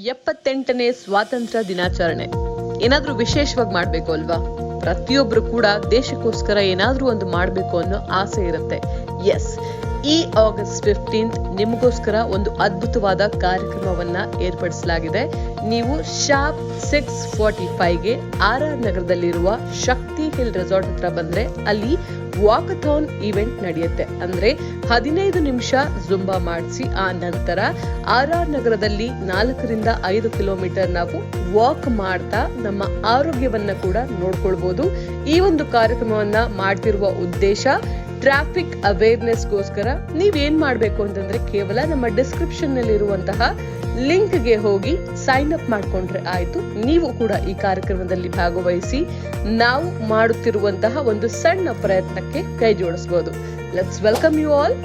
78ನೇ ಸ್ವಾತಂತ್ರ್ಯ ದಿನಾಚರಣೆ ಏನಾದ್ರೂ ವಿಶೇಷವಾಗಿ ಮಾಡ್ಬೇಕು ಅಲ್ವಾ? ಪ್ರತಿಯೊಬ್ರು ಕೂಡ ದೇಶಕ್ಕೋಸ್ಕರ ಏನಾದ್ರೂ ಒಂದು ಮಾಡ್ಬೇಕು ಅನ್ನೋ ಆಸೆ ಇರುತ್ತೆ. ಎಸ್, ಈ ಆಗಸ್ಟ್ 15 ನಿಮಗೋಸ್ಕರ ಒಂದು ಅದ್ಭುತವಾದ ಕಾರ್ಯಕ್ರಮವನ್ನ ಏರ್ಪಡಿಸಲಾಗಿದೆ. ನೀವು ಶಾರ್ಪ್ 6:45ಗೆ RR ನಗರದಲ್ಲಿರುವ ಶಕ್ತಿ ಹಿಲ್ ರೆಸಾರ್ಟ್ ಹತ್ರ ಬಂದ್ರೆ ಅಲ್ಲಿ ವಾಕಥಾನ್ ಇವೆಂಟ್ ನಡೆಯುತ್ತೆ. ಅಂದ್ರೆ 15 ನಿಮಿಷ ಜುಂಬಾ ಮಾಡಿಸಿ ಆ ನಂತರ RR ನಗರದಲ್ಲಿ 4 ರಿಂದ 5 ಕಿಲೋಮೀಟರ್ ನಾವು ವಾಕ್ ಮಾಡ್ತಾ ನಮ್ಮ ಆರೋಗ್ಯವನ್ನ ಕೂಡ ನೋಡ್ಕೊಳ್ಬಹುದು. ಈ ಒಂದು ಕಾರ್ಯಕ್ರಮವನ್ನ ಮಾಡ್ತಿರುವ ಉದ್ದೇಶ ಟ್ರಾಫಿಕ್ ಅವೇರ್ನೆಸ್ಗೋಸ್ಕರ. ನೀವೇನ್ ಮಾಡ್ಬೇಕು ಅಂತಂದ್ರೆ ಕೇವಲ ನಮ್ಮ ಡಿಸ್ಕ್ರಿಪ್ಷನ್ ನಲ್ಲಿ ಇರುವಂತಹ ಲಿಂಕ್ ಗೆ ಹೋಗಿ ಸೈನ್ ಅಪ್ ಮಾಡ್ಕೊಂಡ್ರೆ ಆಯ್ತು. ನೀವು ಕೂಡ ಈ ಕಾರ್ಯಕ್ರಮದಲ್ಲಿ ಭಾಗವಹಿಸಿ ನಾವು ಮಾಡುತ್ತಿರುವಂತಹ ಒಂದು ಸಣ್ಣ ಪ್ರಯತ್ನಕ್ಕೆ ಕೈ ಜೋಡಿಸಬಹುದು. Let's welcome you all.